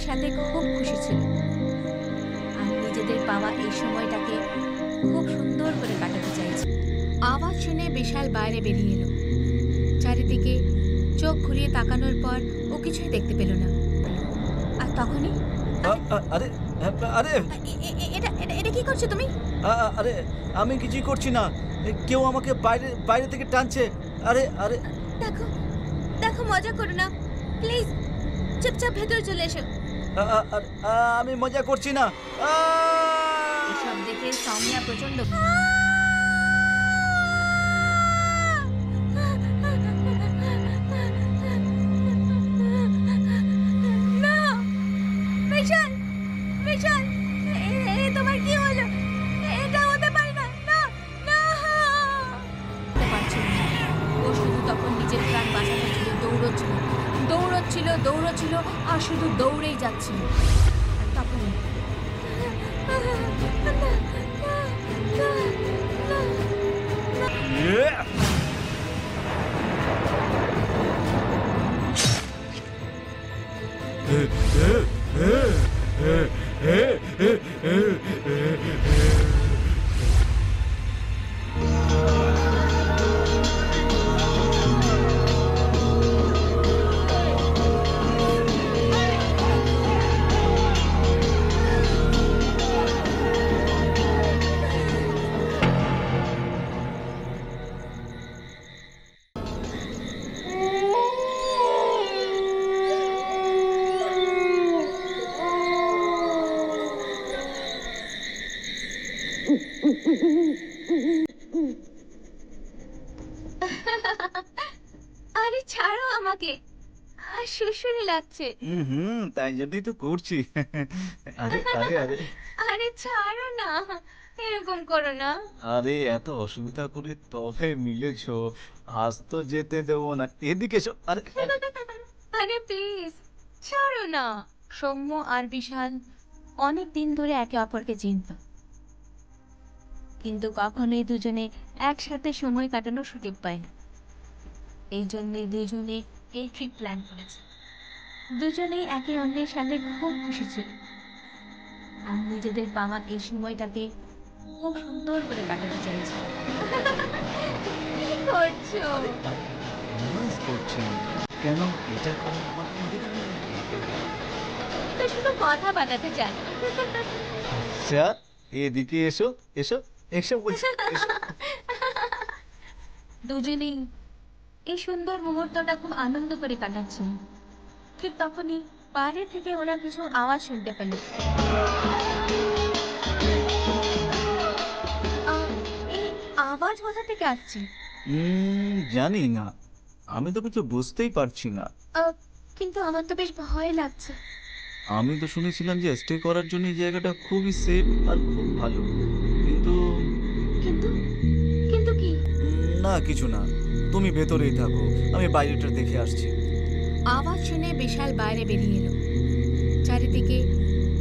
অন্যের সাথে খুব খুশি ছিল আর নিজেদের পাওয়া এই সময়টাকে খুব সুন্দর করে কাটাতে চাইছে। আওয়াজ শুনে বিশাল বাইরে বেরিয়ে এলো। চারিদিকে চোখ ঘুরিয়ে তাকানোর পর ও কিছুই দেখতে পেল না। আর তখনই আরে আরে এটা কি করছো তুমি? আরে আমি কিছুই করছি না, কেউ আমাকে বাইরে বাইরে থেকে টানছে। আরে আরে দেখো দেখো, মজা করো না প্লিজ, চুপচাপ ভেতরে চলে এসো। আমি মজা করছি না। এসব দেখে সৌম্যা প্রচন্ড না, বিশাল বিশাল, তোমার কি হলো? এটা হতে পারে না, না না। ও শুধু তখন নিজের প্রাণ বাঁচানোর জন্য দৌড়চ্ছিল আর শুধু দৌড়েই যাচ্ছিল। তখন আরে ছাড়ো আমাকে, আর সুরসুরি লাগছে। তাই জন্যই তো করছি। আরে আরে আরে আরে ছাড়ো না, এরকম করো না। আরে এত অসুবিধা করে তবে মিলেছো, আজ তো যেতে দেবো না। এদিকে এসো। আরে আরে প্লিজ ছাড়ো না। সৌম্য আর বিশাল অনেক দিন ধরে একে অপরকে চিনত, কিন্তু কখনোই দুজনে একসাথে সময় কাটানোর সুযোগ পায়নি। এই জন্যই দুজনে এই ট্রিপ প্ল্যান করেছে। দুজনেই একে অন্যের সাথে খুব খুশি ছিল আর নিজেদের পাওয়া এই সময়টাকে খুব সুন্দর করে কাটাতে চাইছে। কি করছো? মিস করছি কেন? এটা করো তো শুধু কথা বানাতে চান। আচ্ছা, এদিকে এসো এসো এসো বলছি, এসো। দুজনেই এই সুন্দর মুহূর্তটা খুব আনন্দ করে কাটাচ্ছেন। ঠিক তখনই বাইরে থেকে ওরা কিছু আওয়াজ শুনতে পেল। এই আওয়াজ কোথা থেকে আসছে? জানি না, আমি তো কিছু বুঝতেই পারছি না। কিন্তু আমার তো বেশ ভয় লাগছে। আমি তো শুনেছিলাম যে স্টে করার জন্য এই জায়গাটা খুবই সেফ আর খুব ভালো, কিন্তু কিন্তু কিন্তু কি? না, কিছু না, তুমি ভেতরেই থাকো, আমি বাইরেটা দেখে আসছি। আওয়াজ শুনে বিশাল বাইরে বেরিয়ে এলো। চারিদিকে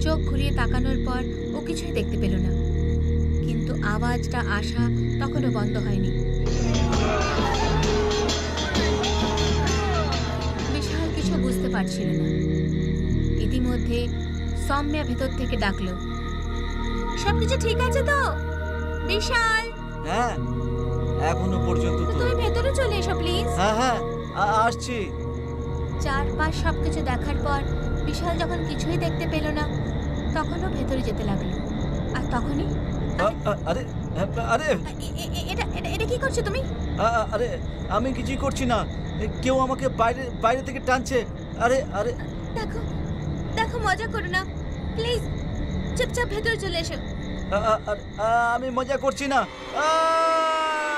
চোখ ঘুরিয়ে তাকানোর পর ও কিছুই দেখতে পেল না, কিন্তু আওয়াজটা আসা তখনও বন্ধ হয়নি। বিশাল কিছু বুঝতে পারছিল না। ইতিমধ্যে সৌম্যা ভেতর থেকে ডাকলো, সবকিছু ঠিক আছে তো বিশাল? হ্যাঁ, এখনো পর্যন্ত তো। তুমি ভেতরে চলে এসো প্লিজ। হ্যাঁ হ্যাঁ, আসছি। চারপাশ সবকিছু দেখার পর বিশাল যখন কিছুই দেখতে পেল না, তখনও ভেতরে যেতে লাগলো। আর তখনই আরে আরে এটা এটা এটা কি করছো তুমি? আরে আমি কিছুই করছি না, কেউ আমাকে বাইরে বাইরে থেকে টানছে। আরে আরে দেখো দেখো, মজা করো না প্লিজ, চুপচাপ ভেতরে চলে এসো। আমি মজা করছি না।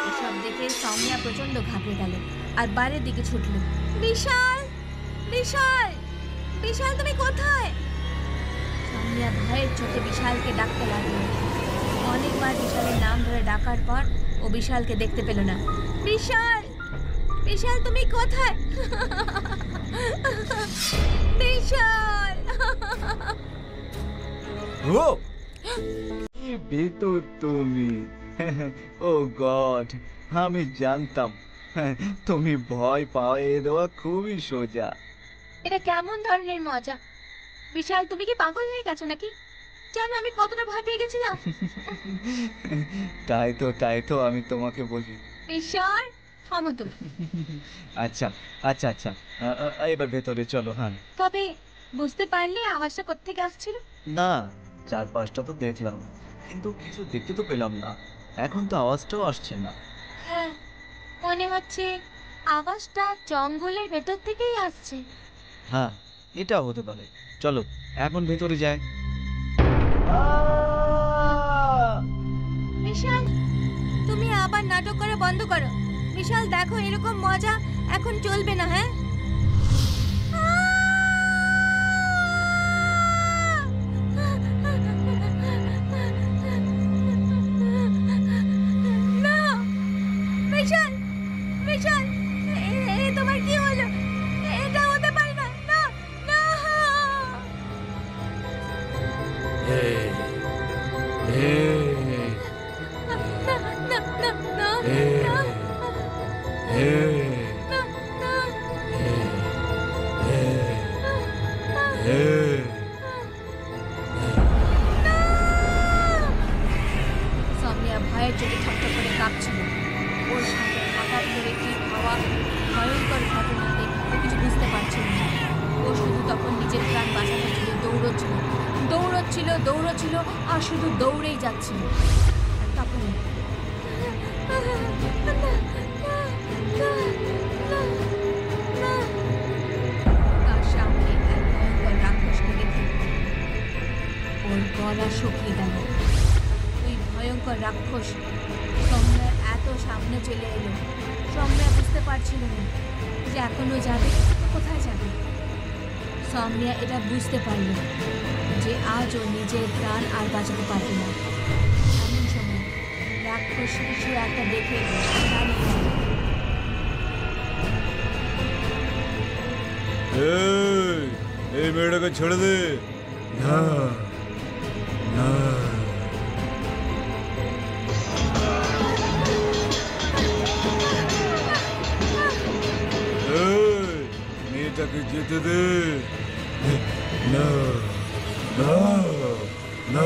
এসব দেখে সৌম্যা প্রচন্ড ঘাবড়ে গেল আর বাইরের দিকে ছুটল। বিশাল বিশাল বিশাল, তুমি কোথায়? সৌম্যা ভয়ের চোখে বিশালকে ডাকতে লাগলো। অনেকবার বিশালের নাম ধরে ডাকার পর ও বিশালকে দেখতে পেল না। বিশাল বিশাল, তুমি কোথায়? বিশাল! ও কি ভেতর তুমি! ও গড, আমি জানতাম তুমি ভয় পাওয়া দেওয়া খুবই সোজা। এটা কেমন ধরনের মজা? বিশাল, তুমি কি পাগল হয়ে গেছো নাকি? জানো আমি কতটা ভয় পেয়ে গেছিলাম। তাই তো আমি তোমাকে বলি। বিশাল, থামো তুমি। আচ্ছা আচ্ছা আচ্ছা, এবার ভেতরে চলো। হ্যাঁ, তবে বুঝতে পারলে আওয়াজটা কোত্থেকে আসছিল? না, চারপাশটা তো দেখলাম, কিন্তু কিছু দেখতে তো পেলাম না। এখন তো আওয়াজটাও আসছে না। হ্যাঁ, মনে হচ্ছে আওয়াজটা জঙ্গলের ভেতর থেকেই আসছে। হ্যাঁ, এটাও হতে পারে। চলো এখন ভেতরে যাই। বিশাল, তুমি আবার নাটক করা বন্ধ করো। বিশাল দেখো, এরকম মজা এখন চলবে না। হ্যাঁ, না বিশাল, বিশাল, তোমার কি হলো? এটা হতে পারে না। না, না, না, না, না, না, সামিয়া ভয়ের চোখে ছটফট করে কাঁপছিল। ওর সামনে হঠাৎ করে কি হওয়া ভয়ঙ্কর ঘটনা দেখে ও কিছু বুঝতে পারছিল না। ও শুধু তখন নিজের প্রাণ বাঁচানোর জন্য দৌড়চ্ছিল আর শুধু দৌড়েই যাচ্ছিল। আর তখন তার সামনে এক ভয়ঙ্কর রাক্ষসকে দেখে ওর গলা শুকিয়ে গেল। ওই ভয়ঙ্কর রাক্ষস সৌম্যার এত সামনে চলে এলো, সৌম্যা বুঝতে পারছিল না যে এখনো যাবে, কোথায় যাবে। সৌম্যা এটা বুঝতে পারল যে আজও নিজের প্রাণ আর বাঁচাতে পারবে না। এমন সময় রাক্ষস কিছু একটা দেখে দাঁড়িয়ে গেল। এই মেয়েটাকে ছেড়ে দে। না, না। মেয়েটাকে যেতে দে। না, না, না।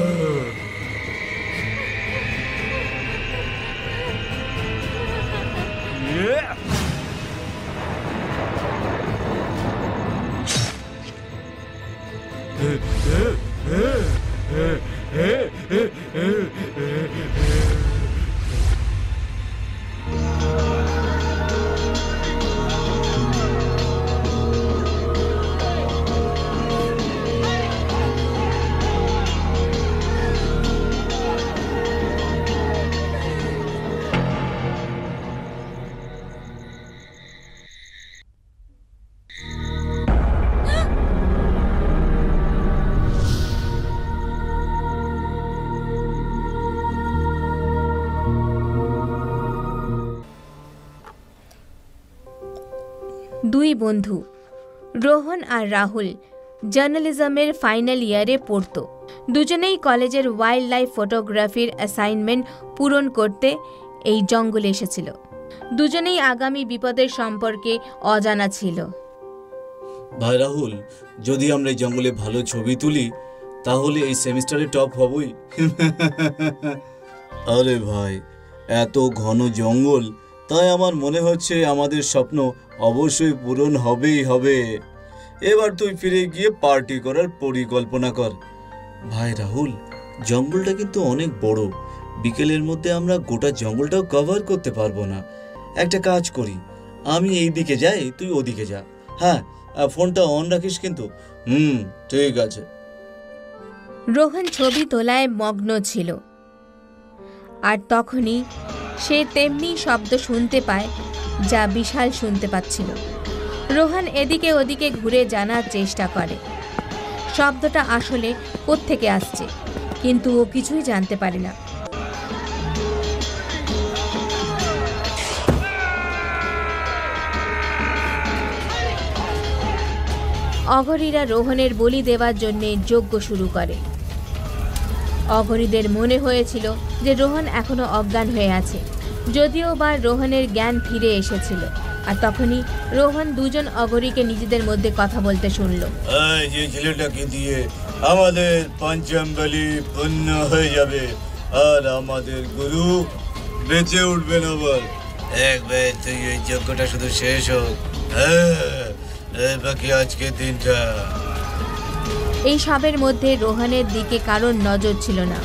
দুই বন্ধু রোহন আর রাহুল জার্নালিজমের ফাইনাল ইয়ারে পড়তো। দুজনেই কলেজের ওয়াইল্ড লাইফ ফটোগ্রাফির অ্যাসাইনমেন্ট পূরণ করতে এই জঙ্গলে এসেছিল। দুজনেই আগামী বিপদের সম্পর্কে অজানা ছিল। ভাই রাহুল, যদি আমরা এই জঙ্গলে ভালো ছবি তুলি তাহলে এই সেমিস্টারে টপ হবই। আরে ভাই, এত ঘন জঙ্গল, তাই আমার মনে হচ্ছে আমাদের স্বপ্ন অবশ্যই পূরণ হবেই হবে। এবার তুই ফিরে গিয়ে পার্টি করার পরিকল্পনা কর। ভাই রাহুল, জঙ্গলটা কিন্তু অনেক বড়, বিকেলের মধ্যে আমরা গোটা জঙ্গলটাও কভার করতে পারবো না। একটা কাজ করি, আমি এই দিকে যাই, তুই ওদিকে যা। হ্যাঁ, ফোনটা অন রাখিস কিন্তু। ঠিক আছে। রোহন ছবি তোলায় মগ্ন ছিল, আর তখনই সে তেমনি শব্দ শুনতে পায় যা বিশাল শুনতে পাচ্ছিল। রোহন এদিকে ওদিকে ঘুরে জানার চেষ্টা করে শব্দটা আসলে কোত্থেকে আসছে, কিন্তু ও কিছুই জানতে পারে না। অঘরীরা রোহনের বলি দেওয়ার জন্য যজ্ঞ শুরু করে। অঘরীদের মনে হয়েছিল যে রোহন এখনো অজ্ঞান হয়ে আছে, যদিও বা রোহনের জ্ঞান ফিরে এসেছিল। আর তখনই রোহন দুজন অঘরীকে নিজেদের মধ্যে কথা বলতে শুনল। এই যে ছেলেটাকে দিয়ে আমাদের পঞ্চম বলি পূর্ণ হয়ে যাবে আর আমাদের গুরু বেঁচে উঠবে না। বল একবার তুই এই যজ্ঞটা শুধু শেষ হোক, বাকি আজকে দিনটা। এই সবের মধ্যে রোহনের দিকে কারোর নজর ছিল না।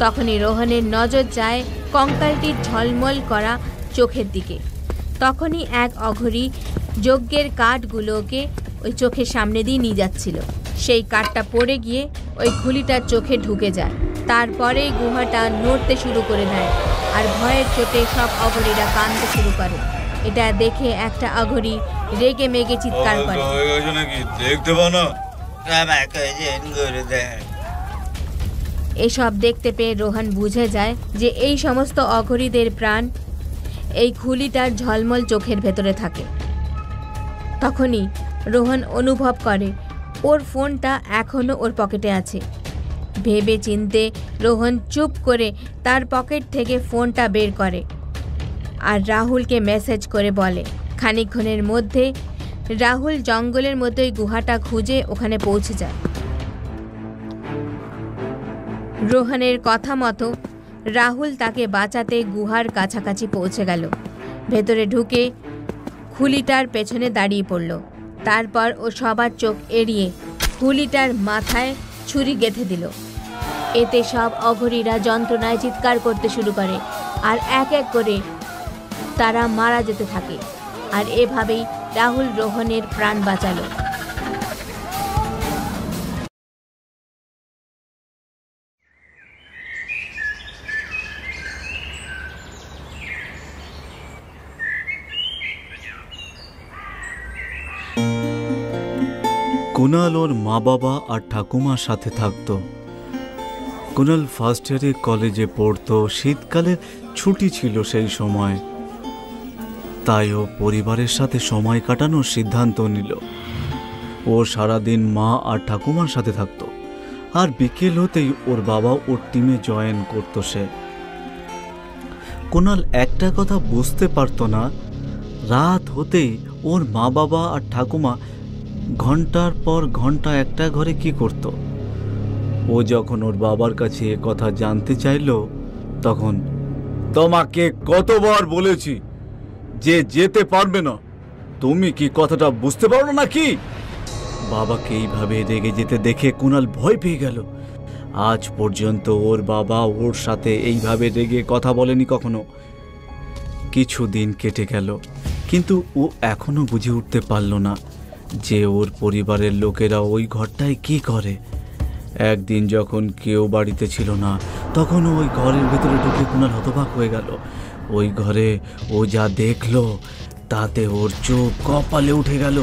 তখনই রোহনের নজর যায় কঙ্কালটির ঝলমল করা চোখের দিকে। তখনই এক অঘরী যজ্ঞের কাঠগুলোকে ওই চোখের সামনে দিয়ে নিয়ে যাচ্ছিল। সেই কাঠটা পড়ে গিয়ে ওই খুলিটার চোখে ঢুকে যায়। তারপরেই গুহাটা নড়তে শুরু করে দেয় আর ভয়ের চোটে সব অঘরীরা কাঁদতে শুরু করে। এটা দেখে একটা অঘরী রেগে মেগে চিৎকার করে, দেখতে পাও না? এসব দেখতে পেয়ে রোহন বুঝে যায় যে এই সমস্ত অঘরীদের প্রাণ এই খুলিটার ঝলমল চোখের ভেতরে থাকে। তখনই রোহন অনুভব করে ওর ফোনটা এখনও ওর পকেটে আছে। ভেবে চিন্তে রোহন চুপ করে তার পকেট থেকে ফোনটা বের করে আর রাহুলকে মেসেজ করে বলে। খানিকক্ষণের মধ্যে রাহুল জঙ্গলের মধ্যে ওই গুহাটা খুঁজে ওখানে পৌঁছে যায়। রোহনের কথা মতো রাহুল তাকে বাঁচাতে গুহার কাছাকাছি পৌঁছে গেল। ভেতরে ঢুকে খুলিটার পেছনে দাঁড়িয়ে পড়ল। তারপর ও সবার চোখ এড়িয়ে খুলিটার মাথায় ছুরি গেঁথে দিল। এতে সব অঘরীরা যন্ত্রণায় চিৎকার করতে শুরু করে আর এক এক করে তারা মারা যেতে থাকে। আর এভাবেই রাহুল রোহনের প্রাণ বাঁচালো। কুনাল ওর মা বাবা আর ঠাকুমার সাথে থাকতো। কুনাল ফার্স্ট ইয়ারে কলেজে পড়তো। শীতকালের ছুটি ছিল সেই সময়, তাই ও পরিবারের সাথে সময় কাটানোর সিদ্ধান্ত নিল। ও সারাদিন মা আর ঠাকুমার সাথে থাকতো আর বিকেল হতেই ওর বাবা ওর টিমে জয়েন করতো। সে কুনাল একটা কথা বুঝতে পারতো না, রাত হতেই ওর মা বাবা আর ঠাকুমা ঘন্টার পর ঘন্টা একটা ঘরে কি করত। ও যখন ওর বাবার কাছে এ কথা জানতে চাইল, তখন তোমাকে কতবার বলেছি যে যেতে পারবে না, তুমি কি কথাটা বুঝতে পারো না নাকি? বাবাকে এইভাবে রেগে যেতে দেখে কুনাল ভয় পেয়ে গেল। আজ পর্যন্ত ওর বাবা ওর সাথে এইভাবে রেগে কথা বলেনি কখনো। কিছুদিন কেটে গেল, কিন্তু ও এখনো বুঝে উঠতে পারল না যে ওর পরিবারের লোকেরা ওই ঘরটায় কি করে। একদিন যখন কেউ বাড়িতে ছিল না, তখন ওই ঘরের ভেতরে ঢুকে কুনাল হতবাক হয়ে গেল। ওই ঘরে ও যা দেখলো তাতে ওর চোখ কপালে উঠে গেল।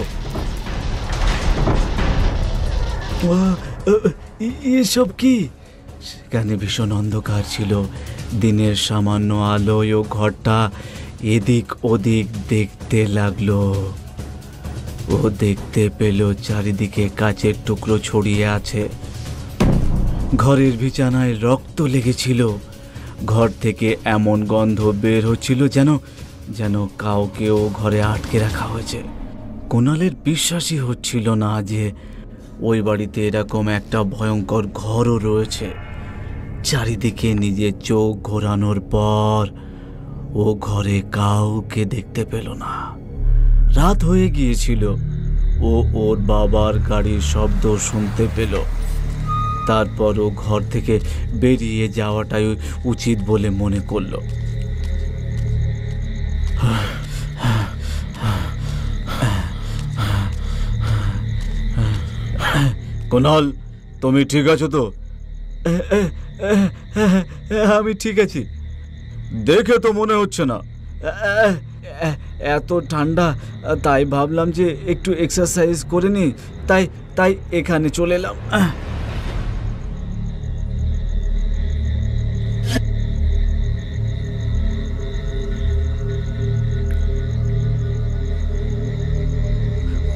এসব কি? সেখানে ভীষণ অন্ধকার ছিল। দিনের সামান্য আলোয় ও ঘরটা এদিক ওদিক দেখতে লাগলো। ও দেখতে পেল চারিদিকে কাচের টুকরো ছড়িয়ে আছে। ঘরের বিছানায় রক্ত লেগেছিল। ঘর থেকে এমন গন্ধ বের হচ্ছিল যেন কাউকেও ঘরে আটকে রাখা হয়েছে। কুনালের বিশ্বাসই হচ্ছিল না যে ওই বাড়িতে এরকম একটা ভয়ঙ্কর ঘরও রয়েছে। চারিদিকে নিজের চোখ ঘোরানোর পর ও ঘরে কাউকে দেখতে পেল না। রাত হয়ে গিয়েছিল। ও ওর বাবার গাড়ির শব্দ শুনতে পেল। তারপর ও ঘর থেকে বেরিয়ে যাওয়াটাই উচিত বলে মনে করল। কুনাল, তুমি ঠিক আছো তো? আমি ঠিক আছি। দেখে তো মনে হচ্ছে না। এত ঠান্ডা, তাই ভাবলাম যে একটু এক্সারসাইজ করে নি, তাই এখানে চলে এলাম।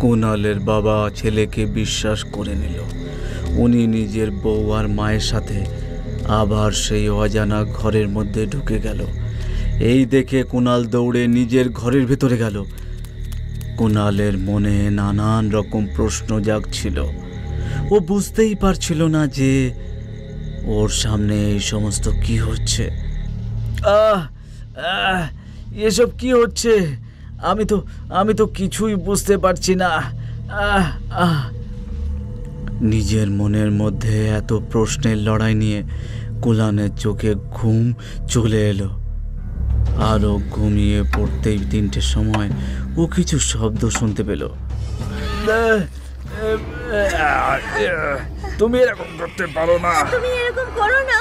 কুনালের বাবা ছেলেকে বিশ্বাস করে নিল। উনি নিজের বউ আর মায়ের সাথে আবার সেই অজানা ঘরের মধ্যে ঢুকে গেল। এই দেখে কুনাল দৌড়ে নিজের ঘরের ভেতরে গেল। কুণালের মনে নানান রকম প্রশ্ন জাগছিল। ও বুঝতেই পারছিল না যে ওর সামনে এই সমস্ত কি হচ্ছে। এসব কি হচ্ছে? আমি তো কিছুই বুঝতে পারছি না। নিজের মনের মধ্যে এত প্রশ্নের লড়াই নিয়ে কুণালের চোখে ঘুম চলে এলো। আরও ঘুমিয়ে পড়তেই 3টের সময় ও কিছু শব্দ শুনতে পেল। তুমি এরকম করতে পারো না, তুমি এরকম করো না,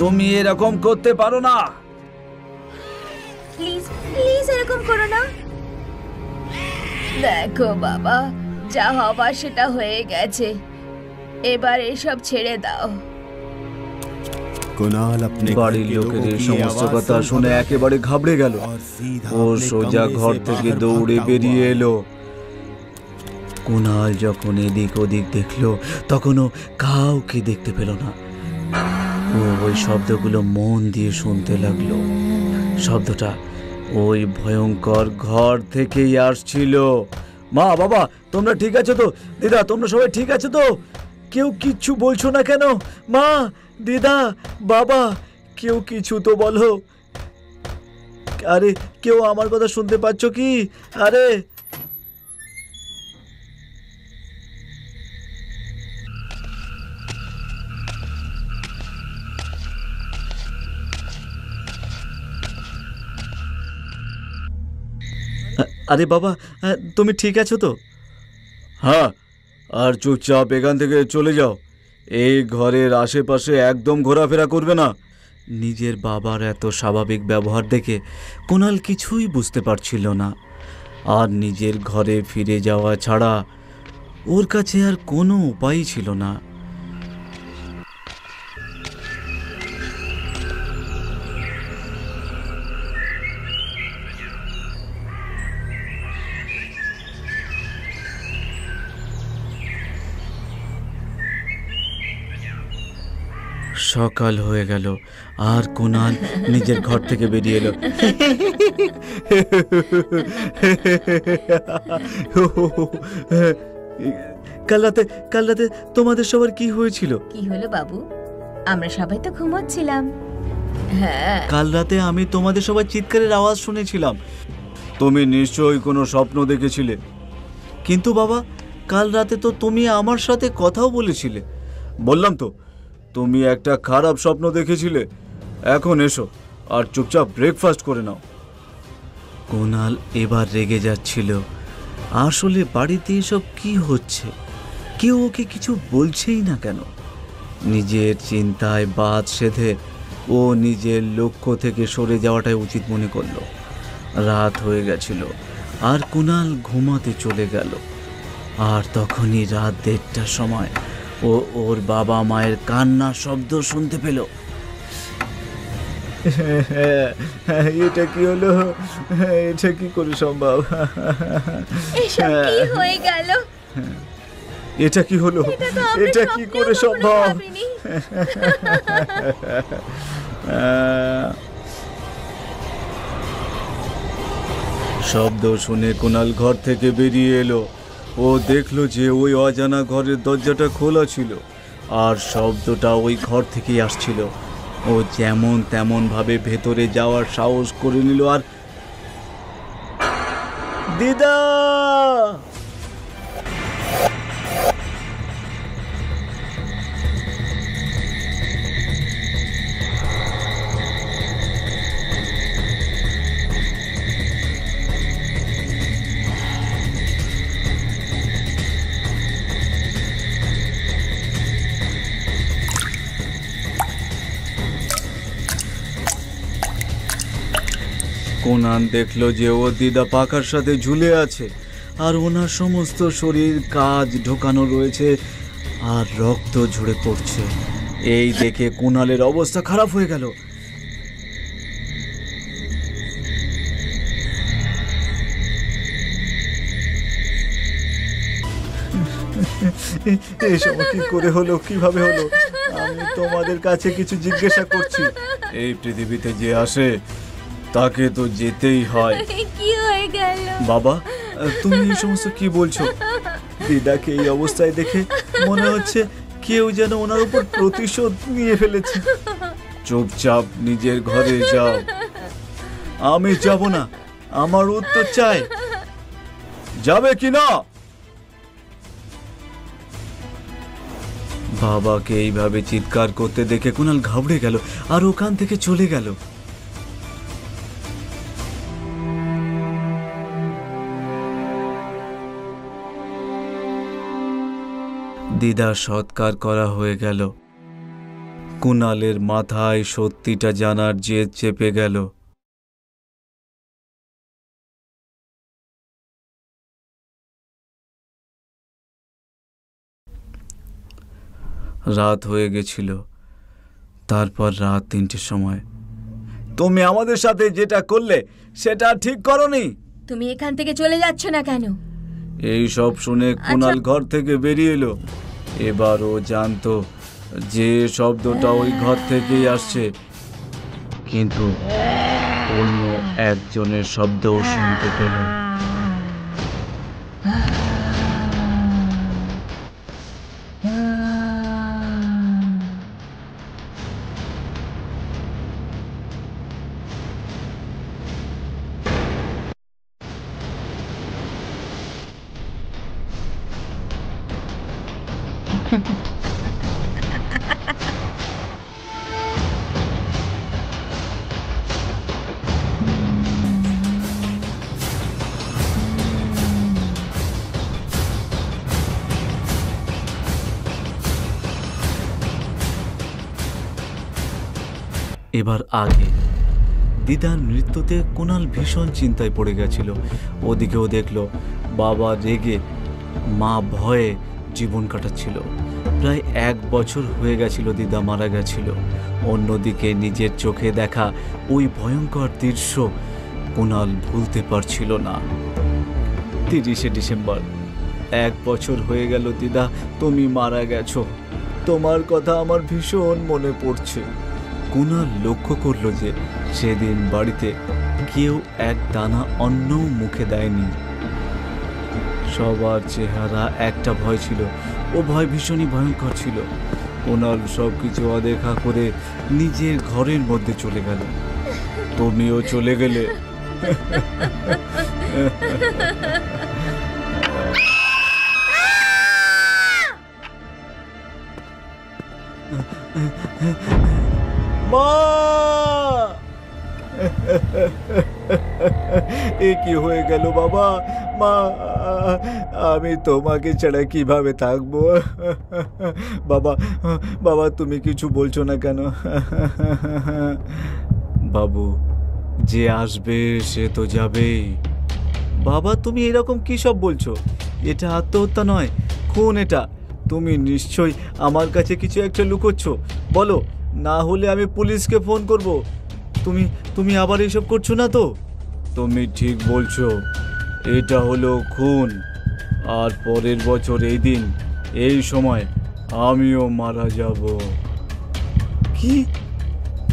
তুমি এরকম করতে পারো না। প্লিজ প্লিজ এরকম করো না। দেখো বাবা, যা হবার সেটা হয়ে গেছে, এবার এসব ছেড়ে দাও। বাড়ির লোকের এই সমস্ত কথা শুনে একেবারে ঘাবড়ে গেল। ও সোজা ঘর থেকে দৌড়ে বেরিয়ে এলো। কুণাল যখন এদিক ওদিক দেখলো তখনও কাউকে দেখতে পেল না। ও ওই শব্দগুলো মন দিয়ে শুনতে লাগলো। শব্দটা ওই ভয়ঙ্কর ঘর থেকেই আসছিল। মা, বাবা, তোমরা ঠিক আছো তো? দিদা, তোমরা সবাই ঠিক আছো তো? কেউ কিচ্ছু বলছো না কেন? মা, দিদা, বাবা, কেউ কিছু তো বলো। আরে, কেউ আমার কথা শুনতে পাচ্ছ কি? আরে, আরে বাবা, তুমি ঠিক আছো তো? হ্যাঁ, আর চুপচাপ এখান থেকে চলে যাও। এই ঘরের আশেপাশে একদম ঘোরাফেরা করবে না। নিজের বাবার এত স্বাভাবিক ব্যবহার দেখে কুণাল কিছুই বুঝতে পারছিল না। আর নিজের ঘরে ফিরে যাওয়া ছাড়া ওর কাছে আর কোনো উপায় ছিল না। সকাল হয়ে গেল আর কুণাল নিজের ঘর থেকে বেরিয়ে এলো। কাল রাতে তোমাদের সবার কি হয়েছিল? কি হলো বাবু? আমরা সবাই তো ঘুমোচ্ছিলাম। হ্যাঁ, কাল রাতে আমি তোমাদের সবাই চিৎকারের আওয়াজ শুনেছিলাম। তুমি নিশ্চয়ই কোনো স্বপ্ন দেখেছিলে। কিন্তু বাবা, কাল রাতে তো তুমি আমার সাথে কথাও বলেছিলে। বললাম তো, তুমি একটা খারাপ স্বপ্ন দেখেছিলে। এখন এসো আর চুপচাপ ব্রেকফাস্ট করে নাও। কুণাল এবার রেগে যাচ্ছিল। আসলে বাড়িতে এসব কি হচ্ছে? কেউ ওকে কিছু বলছেই না কেন? নিজের চিন্তায় বাদ সেধে ও নিজের লক্ষ্য থেকে সরে যাওয়াটাই উচিত মনে করল। রাত হয়ে গেছিল আর কুণাল ঘুমাতে চলে গেল। আর তখনই রাত 1:30টার সময় ও ওর বাবা মায়ের কান্নার শব্দ শুনতে পেল। এটা কি হলো? এটা কি করে সম্ভব? এসব কি হয়ে গেল? এটা কি হলো? এটা কি করে সম্ভব? শব্দ শুনে কুণাল ঘর থেকে বেরিয়ে এলো। ও দেখলো যে ওই অজানা ঘরের দরজাটা খোলা ছিল আর শব্দটা ওই ঘর থেকেই আসছিল। ও যেমন তেমন ভাবে ভেতরে যাওয়ার সাহস করে নিল। আর দিদা! কুণাল দেখলো যে ও দিদা পাখার সাথে ঝুলে আছে আর ওনার সমস্ত শরীর কাজ ঢোকানো রয়েছে আর রক্ত ঝরে পড়ছে। এই দেখে কুণালের অবস্থা খারাপ হয়ে গেল। এসব কি করে হলো? কিভাবে হলো? আমি তোমাদের কাছে কিছু জিজ্ঞাসা করছি। এই পৃথিবীতে যে আসে তাকে তো যেতেই হয়। কি হয়ে গেল বাবা, তুমি এই সমস্ত কি বলছো? দিদাকে এই অবস্থায় দেখে মনে হচ্ছে কেউ যেন ওনার উপর প্রতিশোধ নিয়ে ফেলেছে। চুপচাপ নিজের ঘরে যাও। আমি যাব না, আমার উত্তর চাই। যাবে কি না? বাবাকে এইভাবে চিৎকার করতে দেখে কুনাল ঘাবড়ে গেল আর ওখান থেকে চলে গেল। দিদার সৎকার করা হয়ে গেল। কুনালের মাথায় সত্যিটা জানার জেদ চেপে গেল। রাত হয়ে গেছিল। তারপর রাত 3টের সময়। তুমি আমাদের সাথে যেটা করলে সেটা ঠিক করনি। তুমি এখান থেকে চলে যাচ্ছ না কেন? এই সব শুনে কুনাল ঘর থেকে বেরিয়ে এলো। এবার ও জানতো যে শব্দটা ওই ঘর থেকেই আসছে, কিন্তু অন্য একজনের শব্দও শুনতে পেল। এবার আগে দিদার মৃত্যুতে কুনাল ভীষণ চিন্তায় পড়ে গেছিল। ওদিকেও দেখলো বাবা রেগে, মা ভয়ে জীবন কাটাচ্ছিল। প্রায় 1 বছর হয়ে গেছিল দিদা মারা গেছিল। অন্যদিকে নিজের চোখে দেখা ওই ভয়ঙ্কর দৃশ্য কুনাল ভুলতে পারছিল না। 30শে ডিসেম্বর। 1 বছর হয়ে গেল দিদা, তুমি মারা গেছো। তোমার কথা আমার ভীষণ মনে পড়ছে। কুনাল লক্ষ্য করল যে সেদিন বাড়িতে কেউ এক দানা অন্নও মুখে দেয়নি। সবার চেহারা একটা ভয় ছিল। ও ভয় ভীষণই ভয়ঙ্কর ছিল। কুনাল সবকিছু অদেখা করে নিজের ঘরের মধ্যে চলে গেল। তুমিও চলে গেলে। মা! এ কি হয়ে গেল বাবা? মা, আমি তোমাকে ছাড়া কিভাবে থাকবো? বাবা, বাবা তুমি কিছু বলছো না কেন? বাবু, যে আসবে সে তো যাবেই। বাবা তুমি এরকম কি সব বলছো? এটা আত্মহত্যা নয়, খুন এটা। তুমি নিশ্চয়ই আমার কাছে কিছু একটা লুকোচ্ছ। বলো, না হলে আমি পুলিশকে ফোন করব। তুমি আবার এসব করছো না তো? তুমি ঠিক বলছো, এটা হলো খুন। আর পরের বছর এই দিন এই সময় আমিও মারা যাব।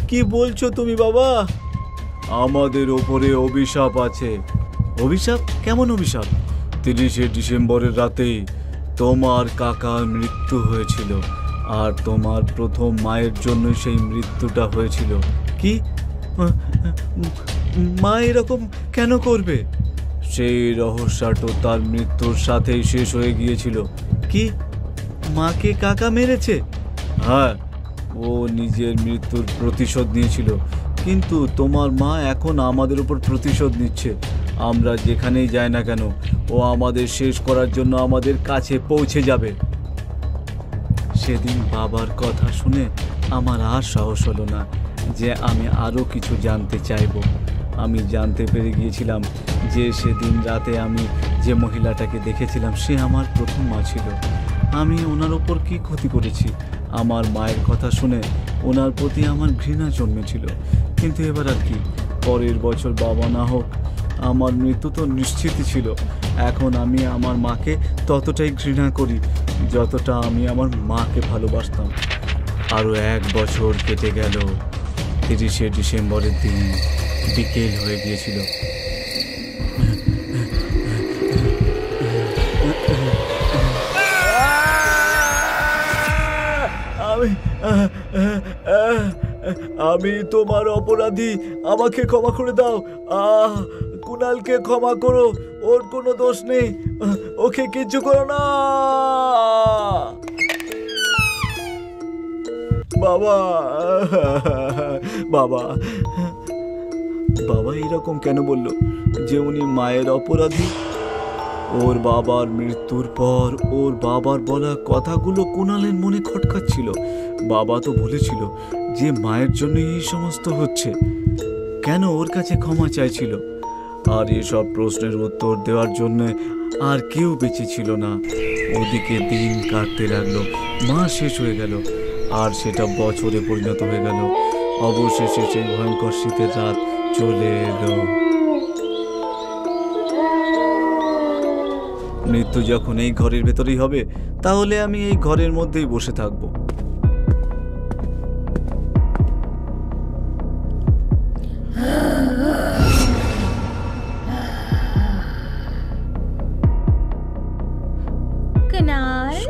কি বলছো তুমি বাবা? আমাদের ওপরে অভিশাপ আছে। অভিশাপ? কেমন অভিশাপ? 30শে ডিসেম্বরের রাতে তোমার কাকার মৃত্যু হয়েছিল, আর তোমার প্রথম মায়ের জন্য সেই মৃত্যুটা হয়েছিল। কি? মা এরকম কেন করবে? সেই রহস্যটা তার মৃত্যুর সাথেই শেষ হয়ে গিয়েছিল। কি? মাকে কাকা মেরেছে? হ্যাঁ, ও নিজের মৃত্যুর প্রতিশোধ নিয়েছিল, কিন্তু তোমার মা এখন আমাদের উপর প্রতিশোধ নিচ্ছে। আমরা যেখানেই যাই না কেন ও আমাদের শেষ করার জন্য আমাদের কাছে পৌঁছে যাবে। সেদিন বাবার কথা শুনে আমার আর সাহস হলো না যে আমি আরও কিছু জানতে চাইব। আমি জানতে পেরে গিয়েছিলাম যে সেদিন রাতে আমি যে মহিলাটাকে দেখেছিলাম সে আমার প্রথম মা ছিল। আমি ওনার ওপর কি ক্ষতি করেছি? আমার মায়ের কথা শুনে ওনার প্রতি আমার ঘৃণা জন্মেছিল। কিন্তু এবার আর কি, পরের বছর বাবা না হোক, আমার মৃত্যু তো নিশ্চিতই ছিল। এখন আমি আমার মাকে ততটাই ঘৃণা করি যতটা আমি আমার মাকে ভালোবাসতাম। আরও 1 বছর কেটে গেল। 30শে ডিসেম্বরের দিন বিকেল হয়ে গিয়েছিল। আমি তোমার অপরাধী, আমাকে ক্ষমা করে দাও। কুনালকে ক্ষমা করো, ওর কোনো দোষ নেই, ওকে কিচ্ছু করো না। বাবা বাবা বাবা এরকম কেন বললো যে উনি মায়ের অপরাধী? ওর বাবার মৃত্যুর পর ওর বাবার বলা কথাগুলো কুনালের মনে খটকাচ্ছিল। বাবা তো বলেছিল যে মায়ের জন্য এই সমস্ত হচ্ছে, কেন ওর কাছে ক্ষমা চাইছিল? আর এসব প্রশ্নের উত্তর দেওয়ার জন্য আর কেউ বেঁচে ছিল না। ওদিকে দিন কাটতে লাগলো, মাস শেষ হয়ে গেল, আর সেটা বছরে পরিণত হয়ে গেল। অবশেষে সেই ভয়ঙ্কর শীতের রাত চলে এলো। মৃত্যু যখন এই ঘরের ভেতরেই হবে, তাহলে আমি এই ঘরের মধ্যেই বসে থাকবো।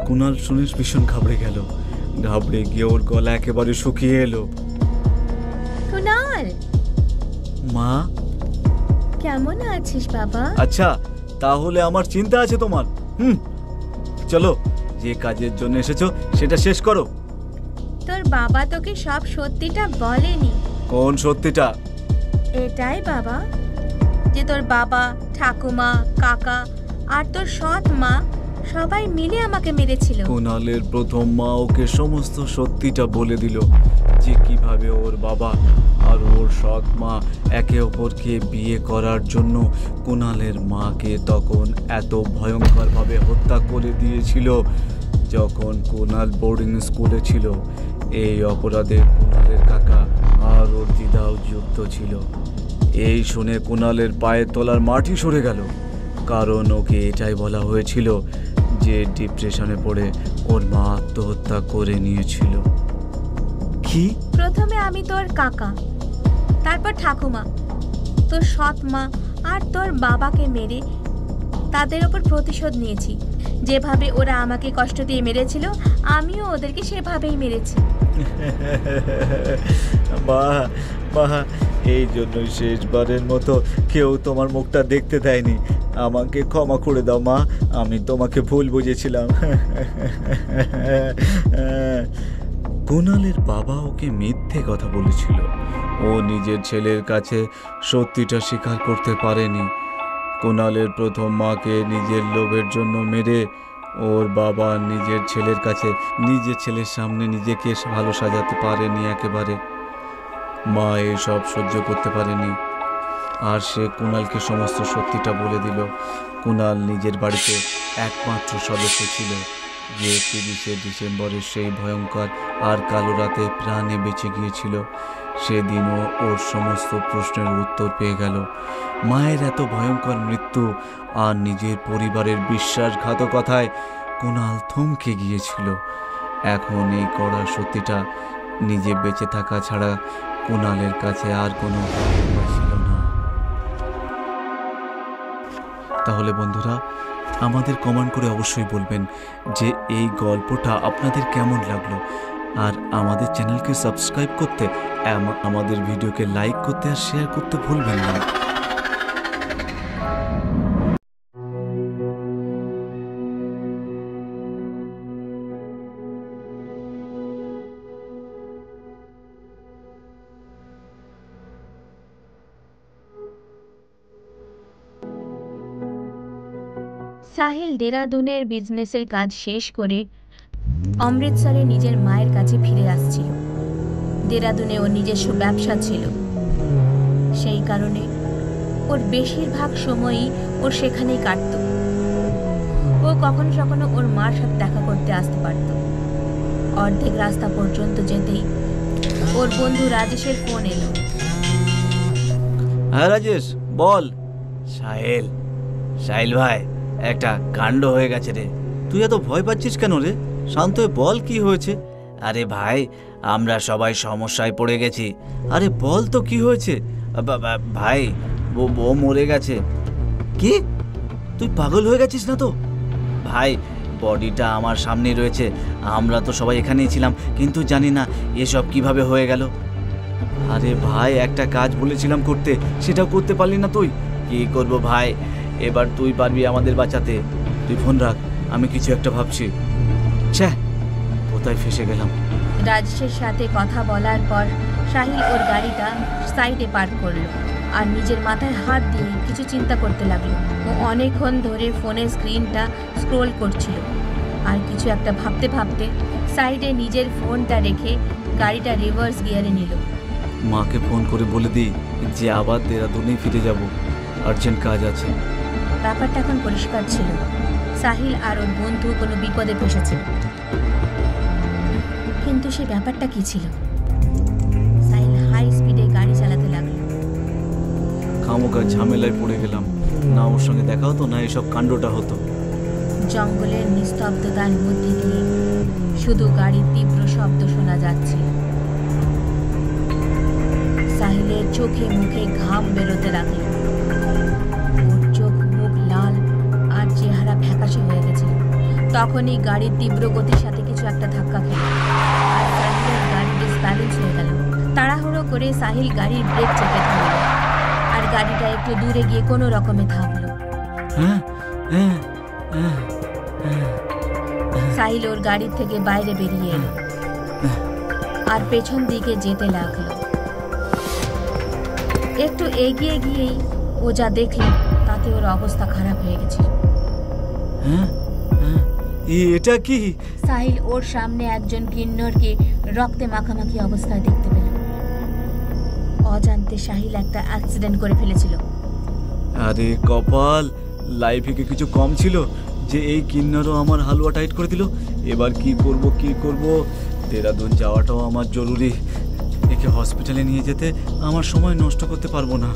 কুনাল শুনে ভীষণ ঘাবড়ে গেল। ঘাবড়ে গিয়ে ওর গলা একেবারে শুকিয়ে এলো। কুনাল, মা কেমন আছিস বাবা? আচ্ছা, তাহলে আমার চিন্তা আছে তোমার? চলো, যে কাজের জন্য এসেছো সেটা শেষ করো। তোর বাবা তোকে সব সত্যিটা বলেনি? কোন সত্যিটা? এটাই বাবা, যে তোর বাবা, ঠাকুমা, কাকা আর তোর সৎ মা সবাই মিলে আমাকে মেরেছিল। কুনালের প্রথম মা ওকে সমস্ত সত্যিটা বলে দিল, যে কিভাবে ওর বাবা আর ওর সৎ মা একে অপরকে বিয়ে করার জন্য কুনালের মাকে তখন এত ভয়ঙ্করভাবে হত্যা করে দিয়েছিল যখন কুনাল বোর্ডিং স্কুলে ছিল। এই অপরাধে কুনালের কাকা আর ওর দিদাও যুক্ত ছিল। এই শুনে কুনালের পায়ের তলার মাটি সরে গেল, কারণ ওকে এটাই বলা হয়েছিল যে ডিপ্রেশনে পড়ে ওর মা আত্মহত্যা করে নিয়েছিল। কি? প্রথমে আমি তোর কাকা, তারপর ঠাকুমা, তোর সৎ মা আর তোর বাবাকে মেরে তাদের ওপর প্রতিশোধ নিয়েছি। যেভাবে ওরা আমাকে কষ্ট দিয়ে মেরেছিল, আমিও ওদেরকে সেভাবেই মেরেছি। মা, এই জন্যই শেষবারের মতো কেউ তোমার মুখটা দেখতে দেয়নি। আমাকে ক্ষমা করে দাও মা, আমি তোমাকে ভুল বুঝেছিলাম। কুনালের বাবা ওকে মিথ্যে কথা বলেছিল। ও নিজের ছেলের কাছে সত্যিটা স্বীকার করতে পারেনি। কুনালের প্রথম মাকে নিজের লোভের জন্য মেরে ওর বাবা নিজের ছেলের কাছে, নিজের ছেলের সামনে নিজেকে ভালো সাজাতে পারেনি একেবারে। মা এসব সহ্য করতে পারেনি, আর সে কুনালকে সমস্ত সত্যিটা বলে দিল। কুনাল নিজের বাড়িতে একমাত্র সদস্য ছিল যে 30শে ডিসেম্বরের সেই ভয়ঙ্কর আর কালো রাতে প্রাণে বেঁচে গিয়েছিল। সেদিনও ওর সমস্ত প্রশ্নের উত্তর পেয়ে গেল। মায়ের এত ভয়ঙ্কর মৃত্যু আর নিজের পরিবারের বিশ্বাসঘাতকতায় কুনাল থমকে গিয়েছিল। এখন এই কড়া সত্যিটা নিজে বেঁচে থাকা ছাড়া কুনালের কাছে আর কোনো উপায় ছিল না। তাহলে বন্ধুরা, আমাদের কমেন্ট করে অবশ্যই বলবেন যে এই গল্পটা আপনাদের কেমন লাগলো, আর আমাদের চ্যানেলকে সাবস্ক্রাইব করতে, আমাদের ভিডিওকে লাইক করতে আর শেয়ার করতে ভুলবেন না। সাহিল দেরাদুনের বিজনেসের কাজ শেষ করে অমৃতসরে নিজের মায়ের কাছে ফিরে আসছিল। দেরাদুনে ওর নিজস্ব ব্যবসা ছিল, সেই কারণে ওর বেশিরভাগ সময়ই ওর সেখানেই কাটত। ও কখনো কখনো ওর মার সাথে দেখা করতে আসতে পারত। অর্ধেক রাস্তা পর্যন্ত যেতেই ওর বন্ধু রাজেশের ফোন এলো। হ্যাঁ রাজেশ, বল। সাহিল ভাই, একটা কাণ্ড হয়ে গেছে রে। তুই এত ভয় পাচ্ছিস কেন রে? শান্ত হয়ে বল, কি হয়েছে? আরে ভাই, আমরা সবাই সমস্যায় পড়ে গেছি। আরে বল তো কি হয়েছে? ভাই, ও মরে গেছে। কি? তুই পাগল হয়ে গেছিস না তো? ভাই, বডিটা আমার সামনে রয়েছে, আমরা তো সবাই এখানেই ছিলাম, কিন্তু জানি না এসব কিভাবে হয়ে গেল। আরে ভাই, একটা কাজ বলেছিলাম করতে, সেটাও করতে পারলি না তুই। কি করব ভাই, এবার তুই পারবি আমাদের বাঁচাতে। তুই ফোন রাখ, আমি কিছু একটা ভাবছি। ছ্যা, কোথায় ফেসে গেলাম। রাজেশের সাথে কথা বলার পর সাহিল ওর গাড়িটা সাইডে পার্ক করলো আর নিজের মাথায় হাত দিয়ে কিছু চিন্তা করতে লাগলো। ও অনেকক্ষণ ধরে ফোনের স্ক্রিনটা স্ক্রোল করছিল আর কিছু একটা ভাবতে ভাবতে সাইডে নিজের ফোনটা রেখে গাড়িটা রিভার্স গিয়ারে নিল। মাকে ফোন করে বলে দিই যে আবার দেরাদুনেই ফিরে যাব, আর্জেন্ট কাজ আছে। ব্যাপারটা এখন পরিষ্কার ছিল, সাহিল আর ওর বন্ধু কোনো বিপদে ফেসেছে। কিন্তু সে ব্যাপারটা কি ছিল? সাহিল হাই স্পিডে গাড়ি চালাতে লাগলো। খামোকা ঝামেলায় পড়ে গেলাম, না ওর সঙ্গে দেখা হতো না এসব কাণ্ডটা হতো। জঙ্গলের নিস্তব্ধতার মধ্যে দিয়ে শুধু গাড়ির তীব্র শব্দ শোনা যাচ্ছে। সাহিলের চোখে মুখে ঘাম বেরোতে লাগলো। ওর চোখ মুখ লাল আর চেহারা ফ্যাকাশে হয়ে গেছিল। তখনই গাড়ির তীব্র গতির সাথে কিছু একটা ধাক্কা খেল আর সাহিলের গাড়ি ডিসব্যালেন্স হয়ে গেল। তাড়াহুড়ো করে সাহিল গাড়ির ব্রেক চেপে ধরল আর গাড়িটা একটু দূরে গিয়ে কোনো রকমে থামলো। সাহিল ওর গাড়ির থেকে বাইরে বেরিয়ে এলো আর পেছন দিকে যেতে লাগলো। একটু এগিয়ে গিয়েই ও যা দেখল তাতে ওর অবস্থা খারাপ হয়ে গেছিল। এটা কি? সাহিল ওর সামনে একজন কিন্নরকে রক্তে মাখামাখি অবস্থায় দেখতে পেল। অজান্তে সাহিল একটা অ্যাক্সিডেন্ট করে ফেলেছিল। আরে কপাল, লাইফে কি কিছু কম ছিল যে এই কিন্নরও আমার হালুয়া টাইট করে দিল। এবার কি করব? দেরাদুন যাওয়াটাও আমার জরুরি। একে হসপিটালে নিয়ে যেতে আমার সময় নষ্ট করতে পারবো না।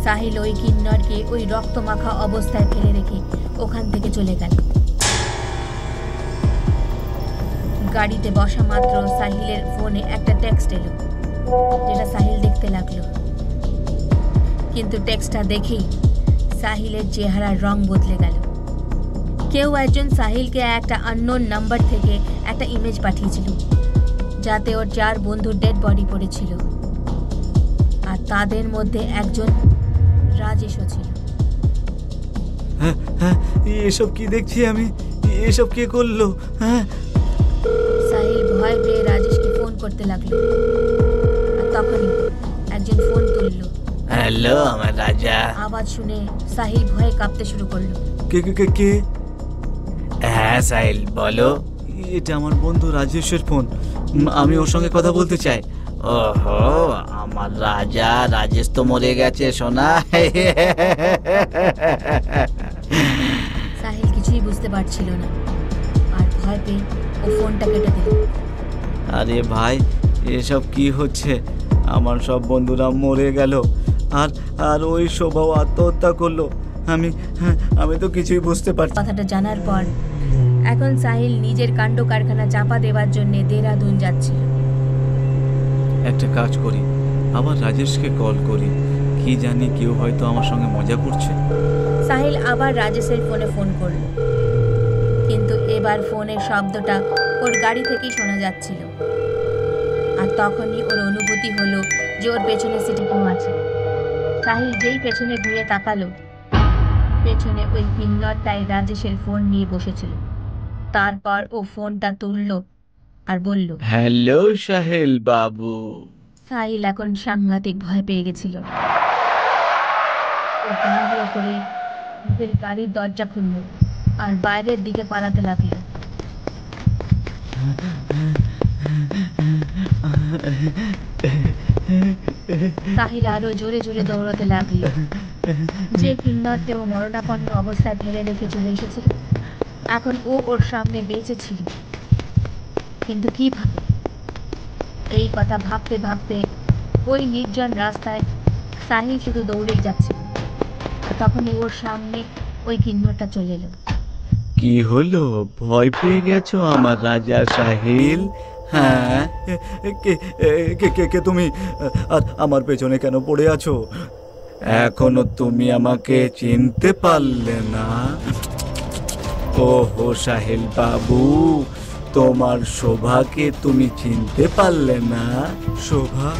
সাহিল ওই কিন্নরকে ওই রক্তমাখা অবস্থায় ফেলে রেখে ওখান থেকে চলে গেল। গাড়িতে বসা মাত্র সাহিলের ফোনে একটা টেক্সট এলো, যেটা সাহিল দেখতে লাগলো। কিন্তু টেক্সটটা দেখেই সাহিলের চেহারার রং বদলে গেল। কেউ একজন সাহিলকে একটা আননোন নাম্বার থেকে একটা ইমেজ পাঠিয়েছিল, যাতে ওর 4 বন্ধুর ডেড বডি পড়েছিল আর তাদের মধ্যে একজন রাজেশও ছিল। এসব কি দেখছি আমি? এসব কে করলো? সাহিল ভয় পেয়ে রাজেশকে ফোন করতে লাগলো আর তখনই একজন ফোন তুলল। হ্যালো, আমার রাজা। আওয়াজ শুনে সাহিল ভয়ে কাঁপতে শুরু করলো। কে? হ্যাঁ সাহিল, বলো। এটা আমার বন্ধু রাজেশের ফোন, আমি ওর সঙ্গে কথা বলতে চাই। ওহো, আমার রাজা রাজেশ তো মরে গেছে সোনা। সাহিল কিছুই বুঝতে পারছিল না আর ভয় পেয়ে ও ফোনটা কেটে দিল। আরে ভাই, এসব কি হচ্ছে? আমার সব বন্ধুরা মরে গেল আর ওই শোভাও আত্মহত্যা করলো। আমি তো কিছুই বুঝতে পারছি। কথাটা জানার পর এখন সাহিল নিজের কাণ্ড কারখানা চাপা দেওয়ার জন্য দেরাদুন যাচ্ছিল। একটা কাজ করি, আবার রাজেশকে কল করি, কি জানি কেউ হয়তো আমার সঙ্গে মজা করছে। সাহিল আবার রাজেশের ফোনে ফোন করল, কিন্তু এবার ফোনের শব্দটা ওর গাড়ি থেকেই শোনা যাচ্ছিল। আর তখনই ওর অনুভূতি হলো যে ওর পেছনে সিটে কেউ আছে। সাহিল যেই পেছনে ঘুরে তাকালো, পেছনে ওই কিন্নরটাই রাজেশের ফোন নিয়ে বসেছিল। তারপর ও ফোনটা তুলল আর বলল, হ্যালো সাহিল বাবু। সাহিল এখন সাংঘাতিক ভয় পেয়ে গেছিল। ও তাড়াহুড়ো করে নিজের গাড়ির দরজা খুলল আর বাইরের দিকে পালাতে লাগলো। সাহিল আরো জোরে জোরে দৌড়াতে লাগলো। যে কিন্নরকে ও মরণাপন্ন অবস্থায় ফেলে রেখে চলে এসেছিল, এখন ও ওর সামনে বেঁচে ছিল। কিন্তু কিভাবে? এই কথা ভাবতে ভাবতে ওই নির্জন রাস্তায় সাহিল শুধু দৌড়েই যাচ্ছে। তখনই ওর সামনে ওই কিন্নরটা চলে এলো। কি হলো, ভয় পেয়ে গেছো আমার রাজা সাহিল? হ্যাঁ, কে কে কে কে তুমি? আর আমার পেছনে কেন পড়ে আছো? এখনো তুমি আমাকে চিনতে পারলে না? ওহো সাহিল বাবু, তোমার শোভাকে তুমি চিনতে পারলে না? শোভা?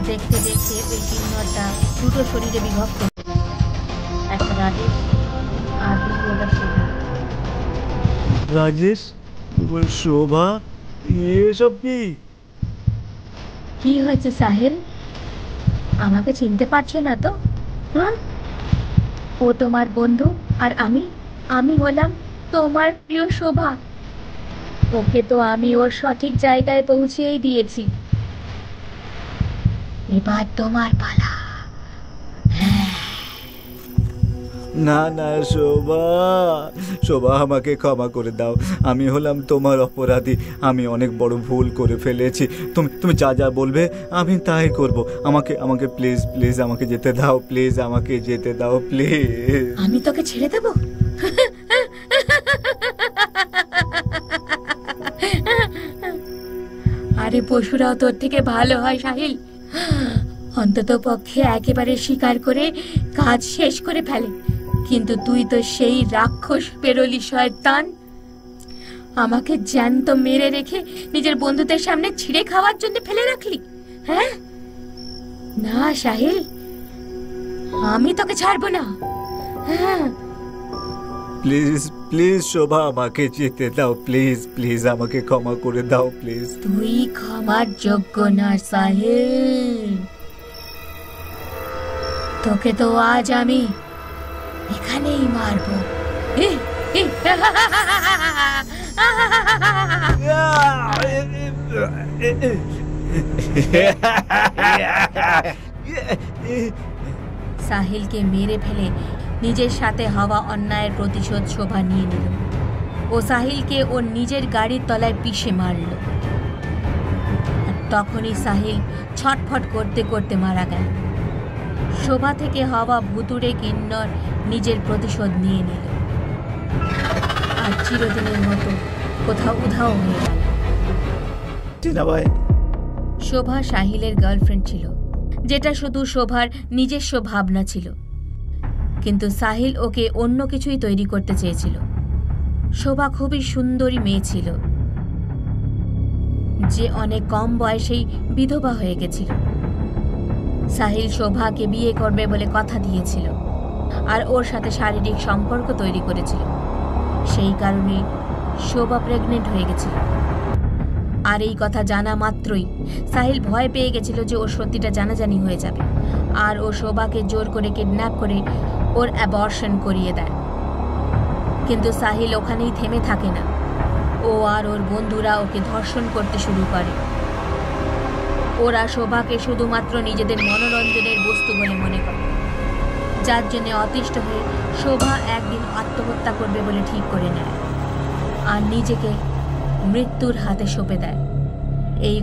দেখতে দেখতে ওই কিন্নরটা দুটো শরীরে বিভক্ত হলো। একটা রাজেশ আর দ্বিতীয়টা শোভা। রাজেশ, শোভা, এসব কি? কি হয়েছে সাহেল? আমাকে চিনতে পারছো না তো? হ্যাঁ, ও তোমার বন্ধু আর আমি হলাম তোমার প্রিয় শোভা। ওকে তো আমি ওর সঠিক জায়গায় পৌঁছেই দিয়েছি। এবার তোমার পালা। না না শোভা, শোভা আমাকে ক্ষমা করে দাও। আমি হলাম তোমার অপরাধী। আমি অনেক বড় ভুল করে ফেলেছি। তুমি তুমি যা যা বলবে আমি তাই করব। আমাকে আমাকে প্লিজ প্লিজ আমাকে যেতে দাও, প্লিজ আমাকে যেতে দাও, প্লিজ। আমি তোকে ছেড়ে দেব? আরে পশুরাও তোর থেকে ভালো হয় সাহিল। অন্তত পক্ষে একেবারে শিকার করে কাজ শেষ করে ফেলে, কিন্তু তুই তো সেই রাক্ষস পেরোলি শয়তান। আমাকে জ্যান্ত মেরে রেখে নিজের বন্ধুদের সামনে ছিঁড়ে খাওয়ার জন্য ফেলে রাখলি। হ্যাঁ না সাহিল, আমি তোকে ছাড়বো না। হ্যাঁ, প্লিজ প্লিজ শোভা আমাকে যেতে দাও, প্লিজ প্লিজ আমাকে ক্ষমা করে দাও, প্লিজ। তুই ক্ষমার যোগ্য না সাহিল। তোকে তো আজ আমি এখানেই মারবো। সাহিলকে মেরে ফেলে নিজের সাথে হওয়া অন্যায়ের প্রতিশোধ শোভা নিয়ে নিল ও সাহিলকে ওর নিজের গাড়ির তলায় পিষে মারল। আর তখনই সাহিল ছটফট করতে করতে মারা গেল। শোভা থেকে হওয়া ভুতুড়ে কিন্নর নিজের প্রতিশোধ নিয়ে নিল আর চিরদিনের মতো কোথাও উধাও হয়ে গেল। টিনা ভাই, শোভা সাহিলের গার্লফ্রেন্ড ছিল, যেটা শুধু শোভার নিজস্ব ভাবনা ছিল, কিন্তু সাহিল ওকে অন্য কিছুই তৈরি করতে চেয়েছিল। শোভা খুবই সুন্দরী মেয়ে ছিল, যে অনেক কম বয়সেই বিধবা হয়ে গেছিল। সাহিল শোভাকে বিয়ে করবে বলে কথা দিয়েছিল আর ওর সাথে শারীরিক সম্পর্ক তৈরি করেছিল। সেই কারণে শোভা প্রেগনেন্ট হয়ে গেছিল। আর এই কথা জানা মাত্রই সাহিল ভয় পেয়ে গেছিল যে ওর সত্যিটা জানাজানি হয়ে যাবে আর ও শোভাকে জোর করে কিডন্যাপ করে ওর অ্যাবর্শন করিয়ে দেয়। কিন্তু সাহিল ওখানেই থেমে থাকে না। ও আর ওর বন্ধুরা ওকে ধর্ষণ করতে শুরু করে। ওরা শোভাকে শুধুমাত্র নিজেদের মনোরঞ্জনের বস্তু বলে মনে করে, যার জন্য অতিষ্ঠ হয়ে শোভা একদিন আত্মহত্যা করবে বলে ঠিক করে নেয় আর নিজেকে মৃত্যুর হাতে সঁপে দেয়। এই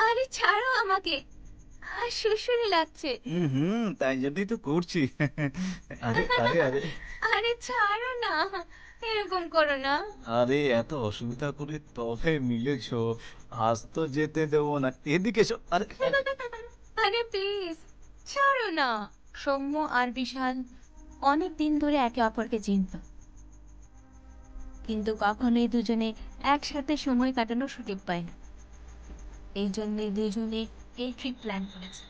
আরে ছাড়ো আমাকে, শুশুরি লাগছে। তাই জন্যই তো করছি। আরে আরে আরে আরে ছাড়ো না, এরকম করো না। আরে এত অসুবিধা করে তবে মিলেছো, আজ তো যেতে দেবো না। এদিকে এসো। আরে আরে প্লিজ ছাড়ো না। সৌম্য আর বিশাল অনেক দিন ধরে একে অপরকে চিনত, কিন্তু কখনোই দুজনে একসাথে সময় কাটানোর সুযোগ পায় না। এই জন্যে দুজনে এই ট্রিপ প্ল্যান করেছে।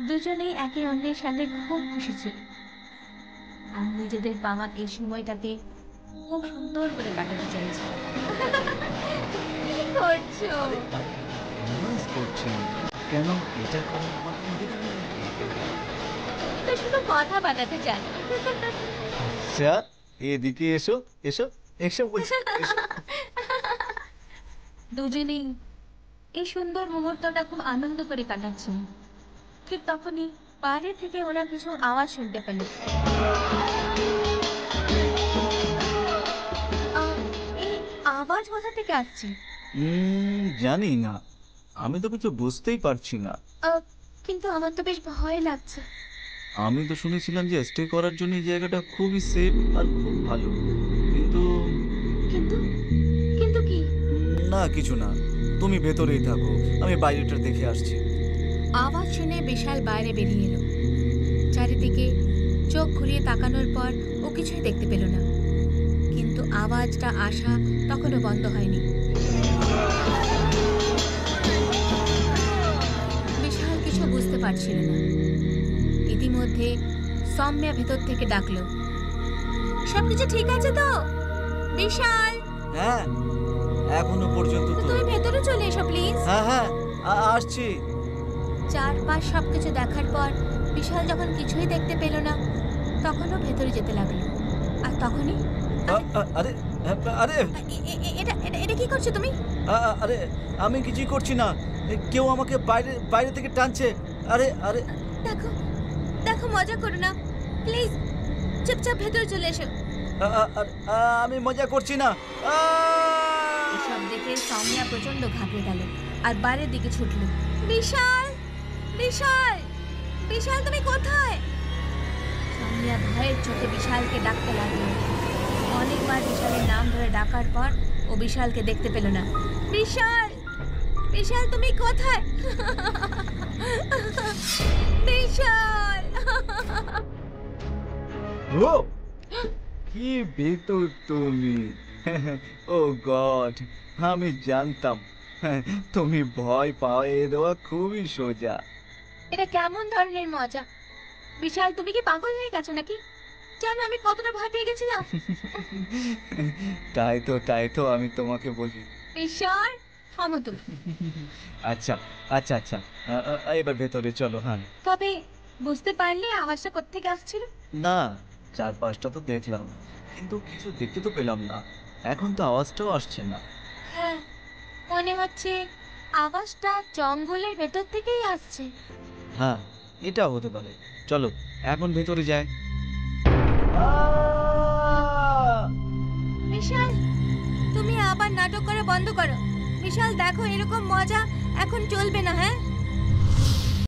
দুজনেই একে অন্যের সাথে খুব খুশি ছিল আর নিজেদের পাওয়া এই সময়টাকে খুব সুন্দর করে কাটাতে চাইছে। কি করছো? মিস করছেন কেন? এটা করে আমার তো শুধু কথা বানাতে চান। আচ্ছা, এদিকে এসো এসো এসো বলছি, এসো। দুজনেই এই সুন্দর মুহূর্তটা খুব আনন্দ করে কাটাচ্ছে। ঠিক তখনই বাইরে থেকে ওরা কিছু আওয়াজ শুনতে পেল। এই আওয়াজ কোথা থেকে আসছে? জানি না, আমি তো কিছু বুঝতেই পারছি না। কিন্তু আমার তো বেশ ভয় লাগছে। আমি তো শুনেছিলাম যে স্টে করার জন্য এই জায়গাটা খুবই সেফ আর খুব ভালো, কিন্তু কিন্তু কিন্তু কি? না কিছু না, তুমি ভেতরেই থাকো, আমি বাইরেটা দেখে আসছি। আওয়াজ শুনে বিশাল বাইরে বেরিয়ে এলো। চারিদিকে চোখ ঘুরিয়ে তাকানোর পর ও কিছুই দেখতে পেল না, কিন্তু আওয়াজটা আসা তখনও বন্ধ হয়নি। বিশাল কিছু বুঝতে পারছিল না। ইতিমধ্যে সৌম্যা ভেতর থেকে ডাকলো, সবকিছু ঠিক আছে তো বিশাল? হ্যাঁ, এখনো পর্যন্ত তো। তুমি ভেতরে চলে এসো প্লিজ। হ্যাঁ হ্যাঁ, আসছি। চারপাশ সবকিছু দেখার পর বিশাল যখন কিছুই দেখতে পেল না, তখনও ভেতরে যেতে লাগলো। আর তখনই আরে আরে এটা এটা এটা কি করছো তুমি? আরে আমি কিছুই করছি না, কেউ আমাকে বাইরে বাইরে থেকে টানছে। আরে আরে দেখো দেখো, মজা করো না প্লিজ, চুপচাপ ভেতরে চলে এসো। আমি মজা করছি না। এসব দেখে সৌম্যা প্রচন্ড ঘাবড়ে গেল আর বাইরের দিকে ছুটল। বিশাল বিশাল বিশাল তুমি কোথায়? সৌম্যা ভয়ের চোখে বিশালকে ডাকতে লাগলো। অনেকবার বিশালের নাম ধরে ডাকার পর ও বিশালকে দেখতে পেল না। বিশাল বিশাল তুমি কোথায়? বিশাল! ও কি ভেতর তুমি! ও গড, আমি জানতাম তুমি ভয় পাওয়া দেওয়া খুবই সোজা। এটা কেমন ধরনের মজা? বিশাল তুমি কি পাগল হয়ে গেছো নাকি? জানো আমি কতটা ভয় পেয়ে গেছিলাম। তাই তো আমি তোমাকে বলি। বিশাল থামো তুমি। আচ্ছা আচ্ছা আচ্ছা, এবার ভেতরে চলো। হ্যাঁ, তবে বুঝতে পারলে আওয়াজটা কোত্থেকে আসছিল? না চারপাশটা তো দেখলাম, কিন্তু কিছু দেখতে তো পেলাম না। এখন তো আওয়াজটাও আসছে না। হ্যাঁ, মনে হচ্ছে আওয়াজটা জঙ্গলের ভেতর থেকেই আসছে। হ্যাঁ, এটাও হতে পারে। চলো এখন ভেতরে যাই। বিশাল তুমি আবার নাটক করা বন্ধ করো। বিশাল দেখো, এরকম মজা এখন চলবে না। হ্যাঁ,